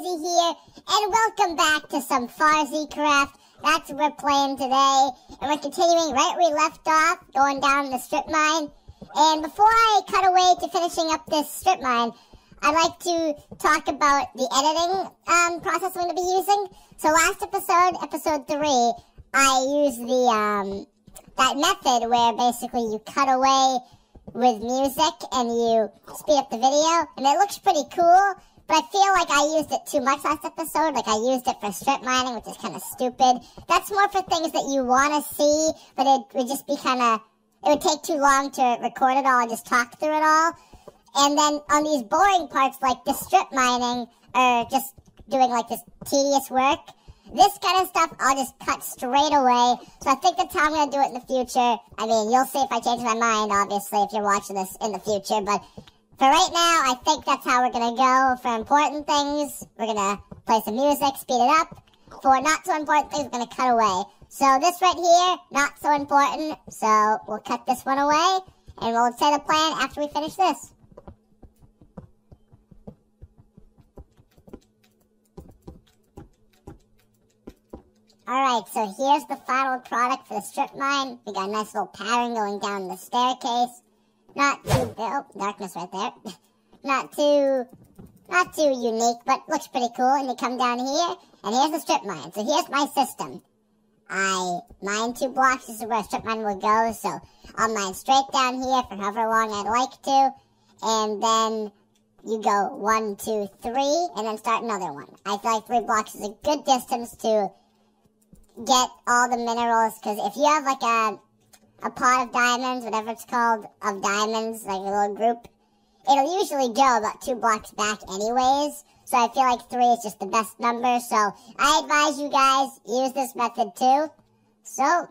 Farzy here, and welcome back to some Farzy Craft. That's what we're playing today, and we're continuing right where we left off, going down the strip mine. And before I cut away to finishing up this strip mine, I'd like to talk about the editing process I'm going to be using. So last episode, episode 3, I used that method where basically you cut away with music and you speed up the video, and it looks pretty cool. But I feel like I used it too much last episode. Like I used it for strip mining, which is kind of stupid. That's more for things that you want to see, but it would just be it would take too long to record it all and just talk through it all. And then on these boring parts, like the strip mining, or just doing like this tedious work, this kind of stuff I'll just cut straight away. So I think that's how I'm going to do it in the future. I mean, you'll see if I change my mind, obviously, if you're watching this in the future, but for right now, I think that's how we're going to go. For important things, we're going to play some music, speed it up. For not so important things, we're going to cut away. So this right here, not so important. So we'll cut this one away, and we'll say the plan after we finish this. Alright, so here's the final product for the strip mine. We got a nice little pattern going down the staircase. Not too, oh, darkness right there. Not too unique, but looks pretty cool. And you come down here, and here's the strip mine. So here's my system. I mine 2 blocks. This is where a strip mine will go. So I'll mine straight down here for however long I'd like to. And then you go 1, 2, 3, and then start another one. I feel like 3 blocks is a good distance to get all the minerals. Because if you have like a pot of diamonds, whatever it's called, of diamonds, like a little group, it'll usually go about 2 blocks back anyways. So I feel like 3 is just the best number. So I advise you guys use this method too. So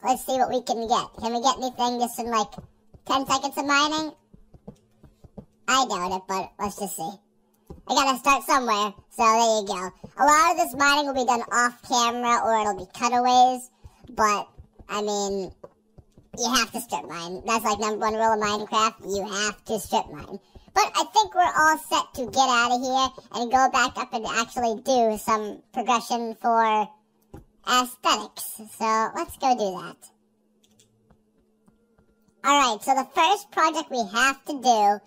let's see what we can get. Can we get anything just in like 10 seconds of mining? I doubt it, but let's just see. I gotta start somewhere. So there you go. A lot of this mining will be done off camera, or it'll be cutaways. But I mean, you have to strip mine. That's like #1 rule of Minecraft. You have to strip mine. But I think we're all set to get out of here and go back up and actually do some progression for aesthetics. So let's go do that. Alright, so the first project we have to do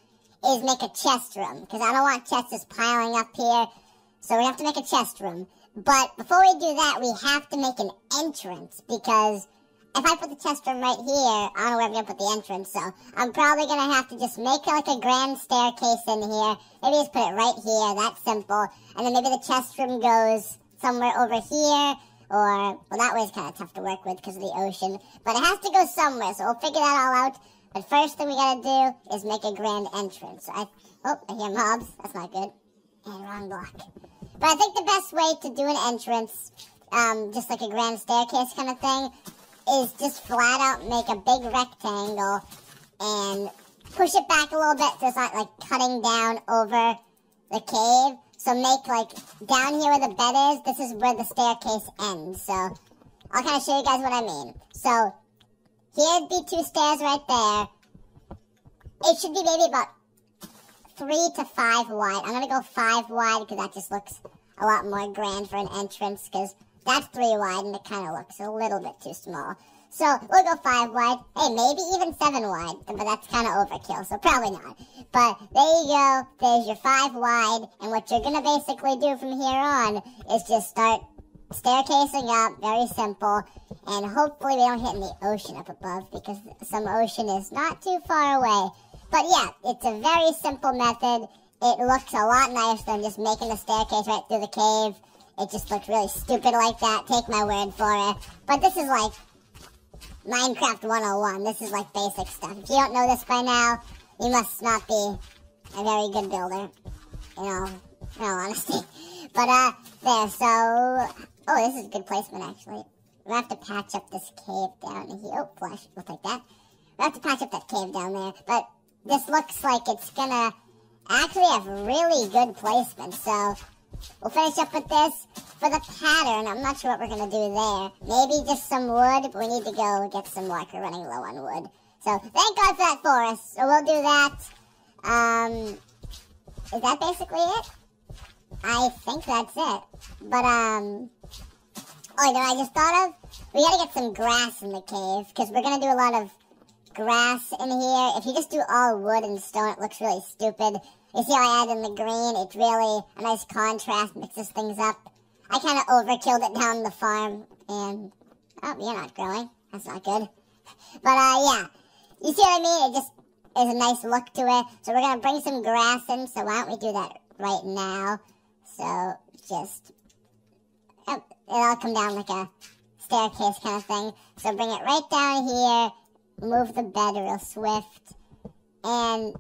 is make a chest room, because I don't want chests just piling up here. So we have to make a chest room. But before we do that, we have to make an entrance, because if I put the chest room right here, I don't know where I'm going to put the entrance, so I'm probably going to have to just make like a grand staircase in here. Maybe just put it right here, that's simple. And then maybe the chest room goes somewhere over here, or, well, that way is kind of tough to work with because of the ocean. But it has to go somewhere, so we'll figure that all out. But first thing we got to do is make a grand entrance. I hear mobs, that's not good. And wrong block. But I think the best way to do an entrance, just like a grand staircase kind of thing, is just flat out make a big rectangle and push it back a little bit so it's not like cutting down over the cave. So make like down here where the bed is, this is where the staircase ends. So I'll kind of show you guys what I mean. So here'd be 2 stairs right there. It should be maybe about 3 to 5 wide. I'm going to go 5 wide because that just looks a lot more grand for an entrance, because that's 3 wide, and it kind of looks a little bit too small. So we'll go 5 wide. Hey, maybe even 7 wide, but that's kind of overkill, so probably not. But there you go. There's your 5 wide, and what you're going to basically do from here on is just start staircasing up, very simple, and hopefully we don't hit any ocean up above, because some ocean is not too far away. But yeah, it's a very simple method. It looks a lot nicer than just making the staircase right through the cave. It just looks really stupid like that. Take my word for it. But this is like Minecraft 101. This is like basic stuff. If you don't know this by now, you must not be a very good builder. In all honesty. But, there, so... Oh, this is a good placement, actually. We'll have to patch up this cave down here. Oh, flash. We'll take that. We'll have to patch up that cave down there. But this looks like it's gonna actually have really good placement. So we'll finish up with this. For the pattern, I'm not sure what we're gonna do there. Maybe just some wood, but we need to go get some more. We're running low on wood. So thank God for that forest. So we'll do that. Is that basically it? I think that's it. But, oh, you know what I just thought of? We gotta get some grass in the cave, because we're gonna do a lot of grass in here. If you just do all wood and stone, it looks really stupid. You see how I add in the green? It's really a nice contrast, mixes things up. I kind of overkilled it down the farm, and, oh, you're not growing. That's not good. But, yeah, you see what I mean? It just is a nice look to it. So we're going to bring some grass in, so why don't we do that right now? So, just, it'll all come down like a staircase kind of thing. So bring it right down here, move the bed real swift, and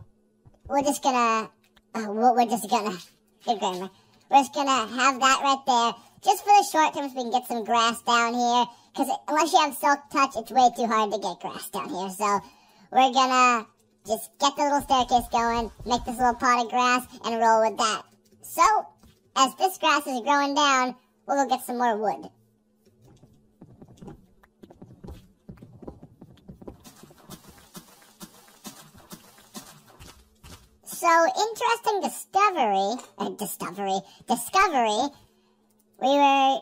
we're just gonna, good grammar. We're just gonna have that right there, just for the short term so we can get some grass down here, because unless you have Silk Touch, it's way too hard to get grass down here. So we're gonna just get the little staircase going, make this little pot of grass, and roll with that. So, as this grass is growing down, we'll go get some more wood. So, interesting discovery. We were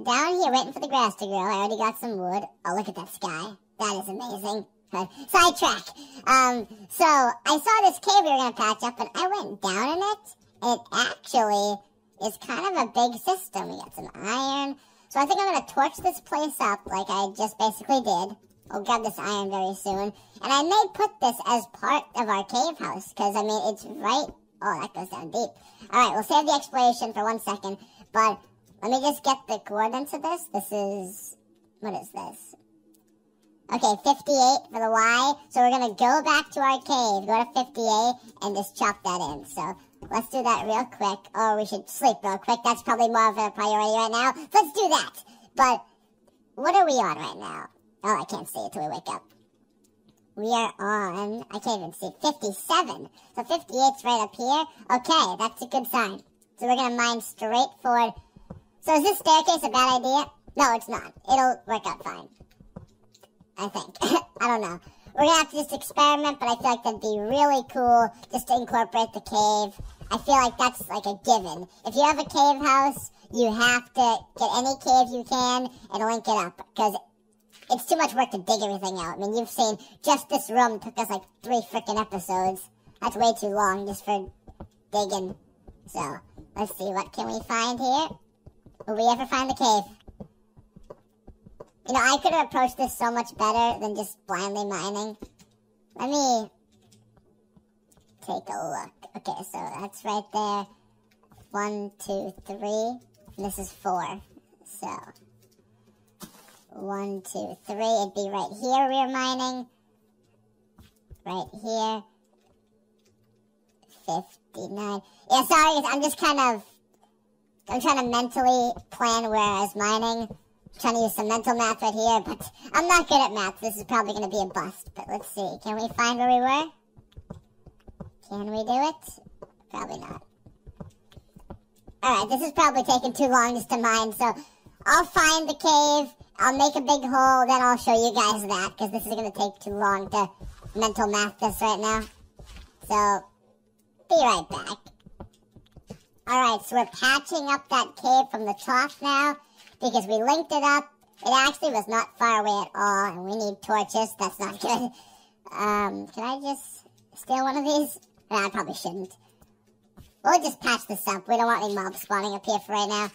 down here waiting for the grass to grow. I already got some wood. Oh, look at that sky. That is amazing. Sidetrack. So, I saw this cave we were going to patch up, and I went down in it, and it actually is kind of a big system. We got some iron. So, I think I'm going to torch this place up like I just basically did. I'll grab this iron very soon. And I may put this as part of our cave house, because, I mean, it's right... Oh, that goes down deep. Alright, we'll save the exploration for 1 second, but let me just get the coordinates of this. This is... What is this? Okay, 58 for the Y. So we're going to go back to our cave, go to 58, and just chop that in. So let's do that real quick. Oh, we should sleep real quick. That's probably more of a priority right now. So let's do that. But what are we on right now? Oh, I can't see it till we wake up. We are on, I can't even see, 57. So 58's right up here. Okay, that's a good sign. So we're going to mine straight forward. So is this staircase a bad idea? No, it's not. It'll work out fine. I think. I don't know. We're going to have to just experiment, but I feel like that'd be really cool just to incorporate the cave. I feel like that's like a given. If you have a cave house, you have to get any cave you can and link it up, because it's too much work to dig everything out. I mean, you've seen just this room took us like 3 freaking episodes. That's way too long just for digging. So, let's see, what can we find here? Will we ever find the cave? You know, I could have approached this so much better than just blindly mining. Let me take a look. Okay, so that's right there. 1, 2, 3. And this is 4. So 1, 2, 3. It'd be right here we're mining. Right here. 59. Yeah, sorry, I'm trying to mentally plan where I was mining. I'm trying to use some mental math right here, but I'm not good at math. This is probably going to be a bust, but let's see. Can we find where we were? Can we do it? Probably not. Alright, this is probably taking too long just to mine, so I'll find the cave, I'll make a big hole, then I'll show you guys that, because this is going to take too long to mental math this right now. So, be right back. Alright, so we're patching up that cave from the trough now, because we linked it up. It actually was not far away at all, and we need torches. That's not good. Can I just steal one of these? No, I probably shouldn't. We'll just patch this up. We don't want any mobs spawning up here for right now.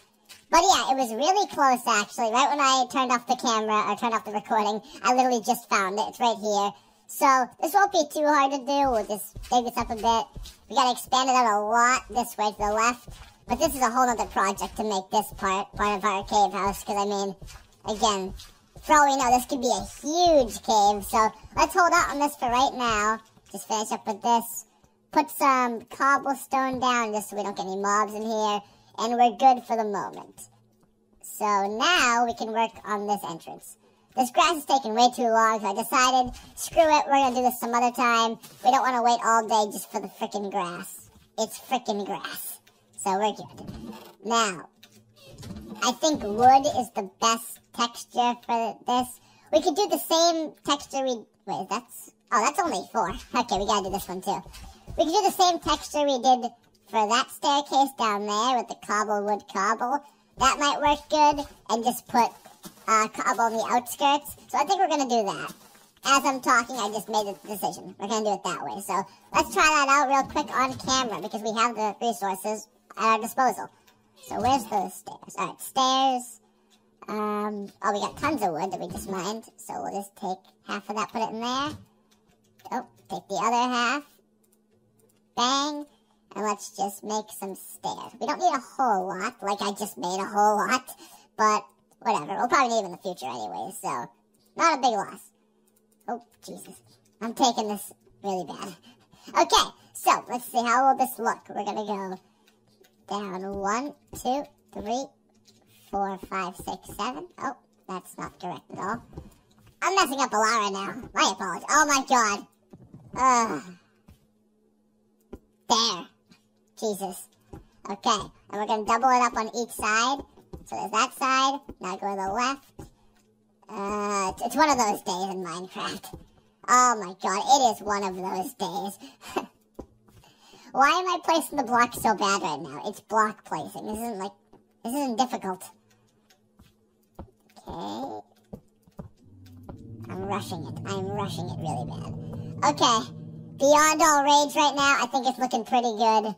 But yeah, it was really close actually. Right when I turned off the camera, or turned off the recording, I literally just found it. It's right here. So, this won't be too hard to do. We'll just dig this up a bit. We gotta expand it out a lot this way to the left. But this is a whole other project to make this part of our cave house. Because, I mean, again, for all we know, this could be a huge cave. So, let's hold out on this for right now. Just finish up with this. Put some cobblestone down just so we don't get any mobs in here. And we're good for the moment. So, now we can work on this entrance. This grass is taking way too long, so I decided, screw it, we're going to do this some other time. We don't want to wait all day just for the frickin' grass. It's frickin' grass. So we're good. Now, I think wood is the best texture for this. We could do the same texture wait, that's only 4. Okay, we gotta do this one too. We could do the same texture we did for that staircase down there with the cobble wood cobble. That might work good, and just put cobble on the outskirts. So I think we're going to do that. As I'm talking, I just made a decision. We're going to do it that way. So let's try that out real quick on camera because we have the resources at our disposal. So where's those stairs? All right, stairs. Oh, we got tons of wood that we just mined. So we'll just take half of that, put it in there. Oh, take the other half. Bang. And let's just make some stairs. We don't need a whole lot, like I just made a whole lot. But whatever. We'll probably need them in the future anyway. So not a big loss. Oh, Jesus. I'm taking this really bad. Okay, so let's see. How will this look? We're going to go down 1, 2, 3, 4, 5, 6, 7. Oh, that's not correct at all. I'm messing up a lot right now. My apologies. Oh, my God. There. Jesus. Okay, and we're going to double it up on each side. So there's that side. Now go to the left. It's one of those days in Minecraft. Oh my God, it is one of those days. Why am I placing the blocks so bad right now? It's block placing. This isn't difficult. Okay. I'm rushing it really bad. Okay. Beyond all rage right now. I think it's looking pretty good.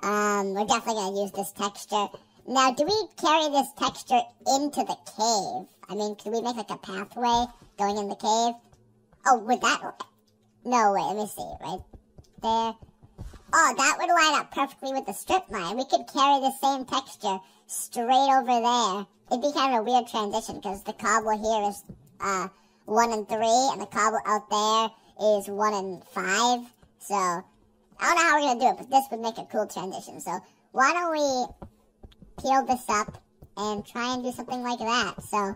We're definitely going to use this texture. Now, do we carry this texture into the cave? I mean, could we make like a pathway going in the cave? Oh, would that... No, wait, let me see. Right there. Oh, that would line up perfectly with the strip mine. We could carry the same texture straight over there. It'd be kind of a weird transition because the cobble here is 1 and 3, and the cobble out there is 1 and 5. So, I don't know how we're going to do it, but this would make a cool transition. So, why don't we peel this up and try and do something like that? So,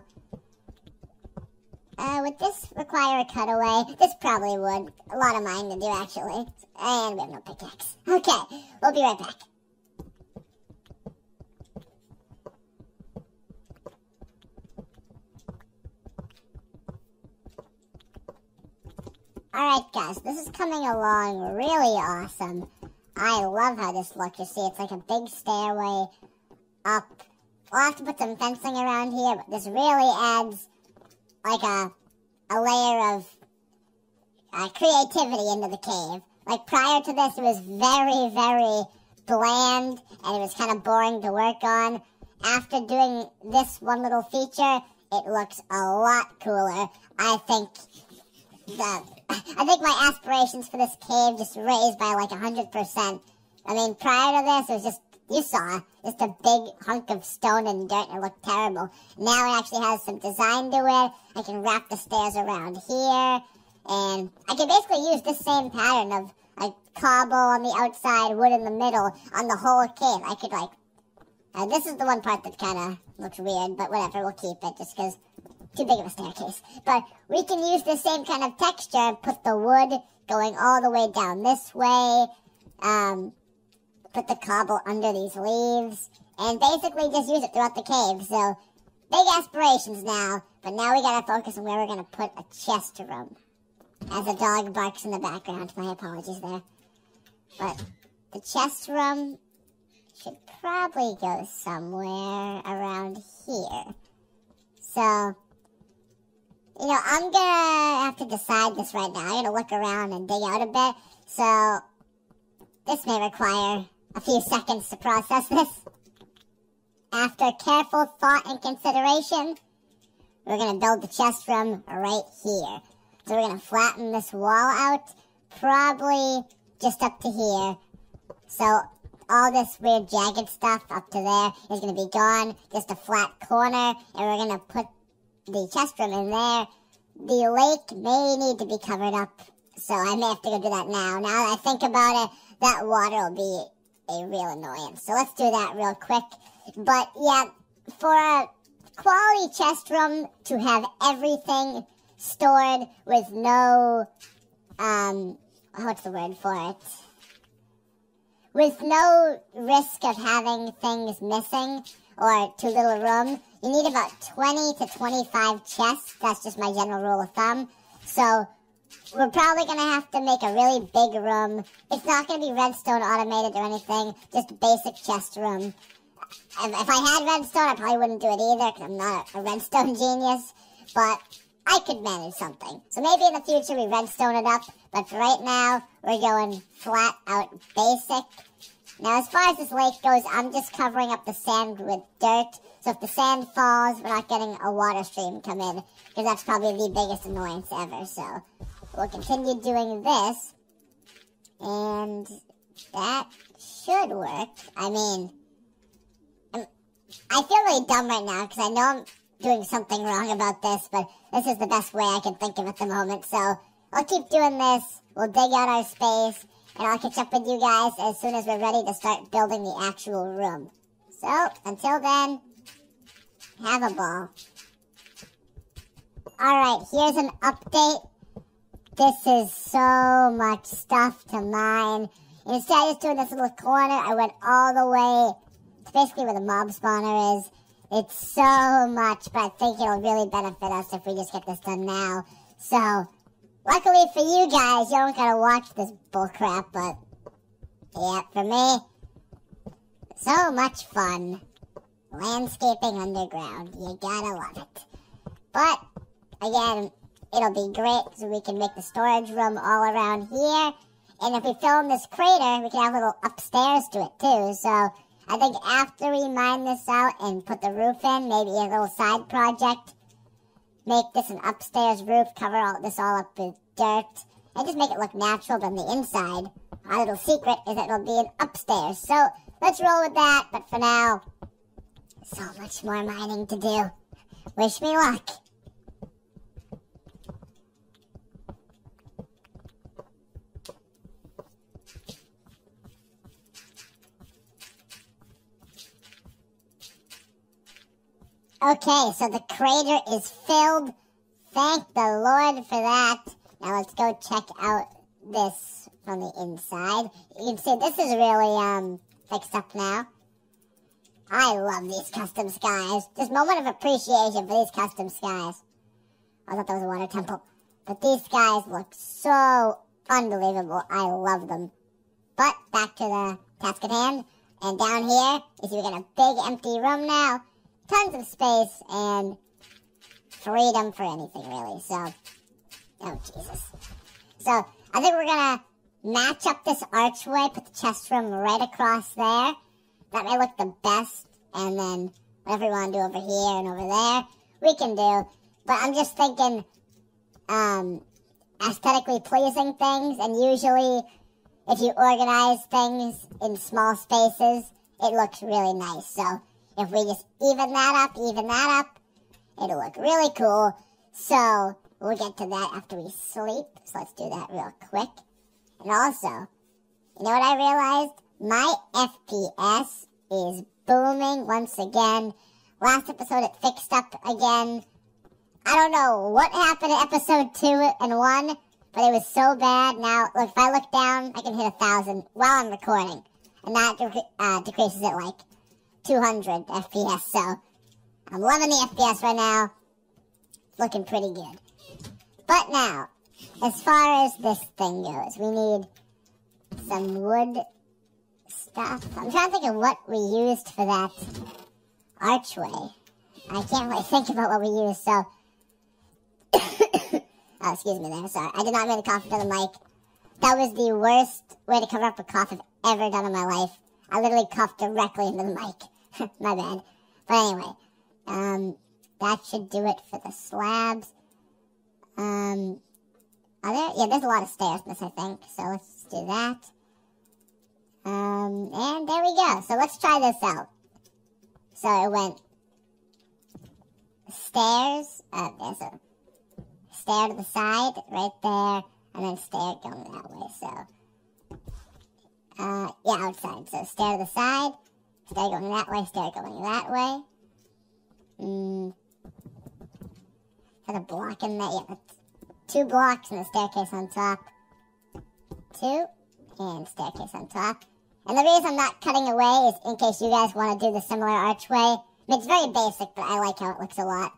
would this require a cutaway? This probably would. A lot of mine to do, actually. And we have no pickaxe. Okay, we'll be right back. Alright guys, this is coming along really awesome. I love how this looks. You see, it's like a big stairway up. We'll have to put some fencing around here, but this really adds like a layer of creativity into the cave. Like prior to this, it was very, very bland, and it was kind of boring to work on. After doing this one little feature, it looks a lot cooler. I think my aspirations for this cave just raised by like 100%. I mean, prior to this, it was just, you saw, just a big hunk of stone and dirt, and it looked terrible. Now it actually has some design to it. I can wrap the stairs around here, and I can basically use this same pattern of like cobble on the outside, wood in the middle, on the whole cave. I could like, this is the one part that kind of looks weird, but whatever, we'll keep it just because too big of a staircase. But we can use the same kind of texture and put the wood going all the way down this way. Put the cobble under these leaves. And basically just use it throughout the cave. So, big aspirations now. But now we gotta focus on where we're gonna put a chest room. As a dog barks in the background. My apologies there. But the chest room should probably go somewhere around here. So, you know, I'm gonna have to decide this right now. I'm gonna look around and dig out a bit. So, this may require a few seconds to process this. After careful thought and consideration, we're gonna build the chest room right here. So we're gonna flatten this wall out, probably just up to here. So all this weird jagged stuff up to there is gonna be gone. Just a flat corner, and we're gonna put the chest room in there. The lake may need to be covered up, so I may have to go do that now. Now that I think about it, that water will be a real annoyance. So let's do that real quick. But yeah, for a quality chest room to have everything stored with no, what's the word for it? With no risk of having things missing or too little room, you need about 20 to 25 chests. That's just my general rule of thumb. So we're probably going to have to make a really big room. It's not going to be redstone automated or anything, just basic chest room. If I had redstone, I probably wouldn't do it either because I'm not a redstone genius, but I could manage something. So maybe in the future we redstone it up, but for right now, we're going flat out basic. Now, as far as this lake goes, I'm just covering up the sand with dirt. So if the sand falls, we're not getting a water stream come in, because that's probably the biggest annoyance ever. So we'll continue doing this, and that should work. I mean, I feel really dumb right now, because I know I'm doing something wrong about this, but this is the best way I can think of at the moment. So I'll keep doing this. We'll dig out our space, and I'll catch up with you guys as soon as we're ready to start building the actual room. So, until then, have a ball. Alright, here's an update. This is so much stuff to mine. Instead of just doing this little corner, I went all the way to basically where the mob spawner is. It's so much, but I think it'll really benefit us if we just get this done now. So, luckily for you guys, you don't gotta watch this bullcrap, but yeah, for me, so much fun. Landscaping underground, you gotta love it. But, again, it'll be great so we can make the storage room all around here. And if we fill in this crater, we can have a little upstairs to it too. So, I think after we mine this out and put the roof in, maybe a little side project, make this an upstairs roof, cover all this all up with dirt, and just make it look natural on the inside. Our little secret is that it'll be an upstairs. So let's roll with that, but for now, so much more mining to do. Wish me luck. Okay, so the crater is filled. Thank the Lord for that. Now let's go check out this from the inside. You can see this is really fixed up now. I love these custom skies. Just moment of appreciation for these custom skies. I thought that was a water temple. But these skies look so unbelievable. I love them. But back to the task at hand. And down here, you see we got a big empty room now. Tons of space and freedom for anything, really. So, oh, Jesus. So, I think we're going to match up this archway, put the chest room right across there. That may look the best. And then whatever we want to do over here and over there, we can do. But I'm just thinking aesthetically pleasing things. And usually, if you organize things in small spaces, it looks really nice. So, if we just even that up, it'll look really cool. So, we'll get to that after we sleep. So, let's do that real quick. And also, you know what I realized? My FPS is booming once again. Last episode, it fixed up again. I don't know what happened in episode 2 and 1, but it was so bad. Now, look, if I look down, I can hit 1,000 while I'm recording. And that decreases it like 200 FPS, so I'm loving the FPS right now. It's looking pretty good. But now, as far as this thing goes, we need some wood stuff. I'm trying to think of what we used for that archway. I can't really think about what we used, so... oh, excuse me there, sorry. I did not mean to cough into the mic. That was the worst way to cover up a cough I've ever done in my life. I literally coughed directly into the mic. My bad. But anyway, that should do it for the slabs. Are there? Yeah, there's a lot of stairs in this, I think. So let's do that. And there we go. So let's try this out. So it went stairs. There's a stair to the side, right there, and then stair going that way. So, yeah, outside. So stair to the side. Stair going that way, stair going that way. Got a block in there. Yeah, that's 2 blocks and a staircase on top. 2 and staircase on top. And the reason I'm not cutting away is in case you guys want to do the similar archway. I mean, it's very basic, but I like how it looks a lot.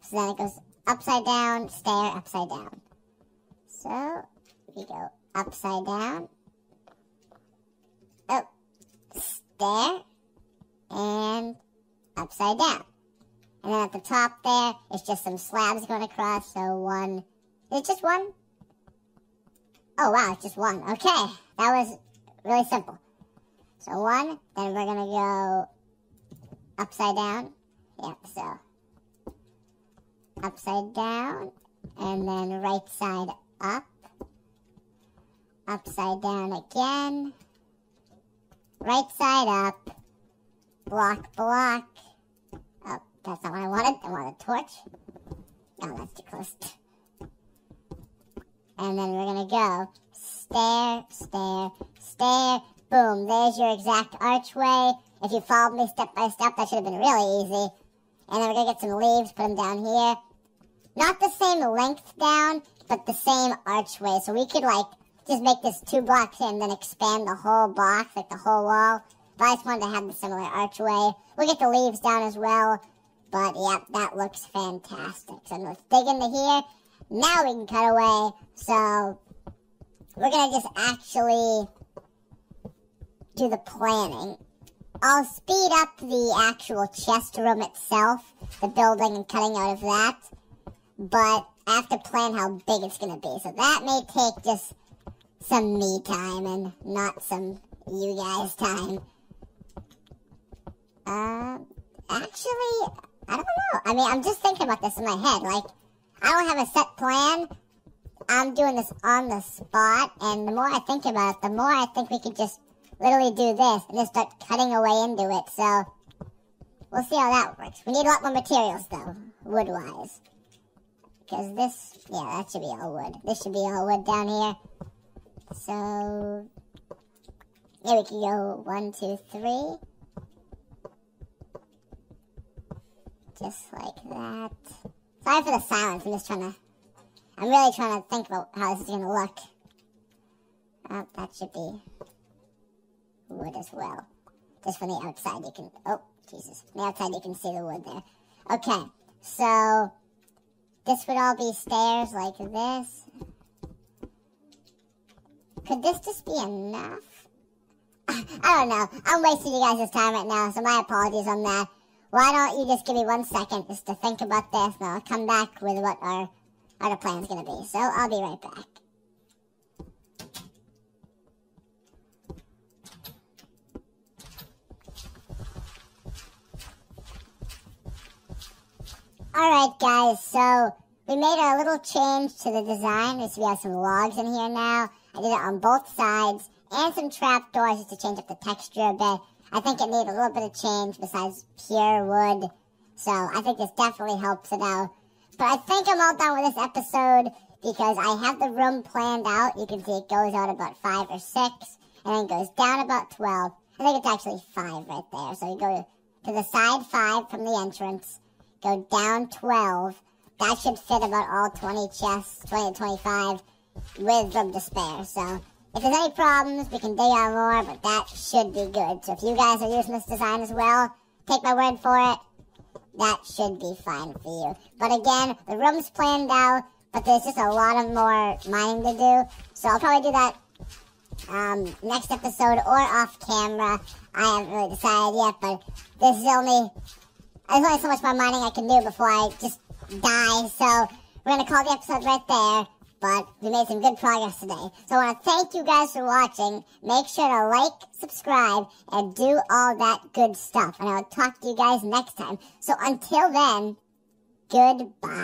So then it goes upside down, stair, upside down. So we go upside down, up, stair, and upside down. And then at the top there, it's just some slabs going across. So one, is it just one? Oh wow, it's just one. Okay, that was really simple. So one, then we're going to go upside down. Yep, so upside down, and then right side up, upside down again, right side up, block, block. Oh, that's not what I wanted. I wanted a torch. Oh, that's too close. And then we're going to go stair, stair, stair. Boom, there's your exact archway. If you followed me step by step, that should have been really easy. And then we're going to get some leaves, put them down here. Not the same length down, but the same archway. So we could, like, just make this 2 blocks and then expand the whole box, like the whole wall. But I just wanted to have the similar archway. We'll get the leaves down as well. But, yep, that looks fantastic. So let's dig into here. Now we can cut away. So we're going to just actually do the planning. I'll speed up the actual chest room itself, the building and cutting out of that. But I have to plan how big it's going to be. So that may take just some me time and not some you guys time. Actually, I don't know. I mean, I'm just thinking about this in my head. Like, I don't have a set plan. I'm doing this on the spot. And the more I think about it, the more I think we could just literally do this and just start cutting away into it. So we'll see how that works. We need a lot more materials, though, wood-wise. Because this, yeah, that should be all wood. This should be all wood down here. So, yeah, we can go 1, 2, 3. Just like that. Sorry for the silence. I'm really trying to think about how this is going to look. Oh, that should be wood as well. Just from the outside you can, oh, Jesus. From the outside you can see the wood there. Okay, so this would all be stairs like this. Could this just be enough? I don't know. I'm wasting you guys' time right now, so my apologies on that. Why don't you just give me 1 second just to think about this, and I'll come back with what our plan's going to be. So I'll be right back. Alright guys, so we made a little change to the design. We have some logs in here now. I did it on both sides, and some trapdoors just to change up the texture a bit. I think it needed a little bit of change besides pure wood. So I think this definitely helps it out. But I think I'm all done with this episode because I have the room planned out. You can see it goes out about 5 or 6, and then goes down about 12. I think it's actually 5 right there. So you go to the side 5 from the entrance, go down 12. That should fit about all 20 chests, 20 to 25, with room to spare. So if there's any problems, we can dig out more, but that should be good. So if you guys are using this design as well, take my word for it, that should be fine for you. But again, the room's planned out, but there's just a lot of more mining to do. So I'll probably do that next episode or off camera. I haven't really decided yet, but there's only so much more mining I can do before I just die. So we're going to call the episode right there. But we made some good progress today. So I want to thank you guys for watching. Make sure to like, subscribe, and do all that good stuff. And I'll talk to you guys next time. So until then, goodbye.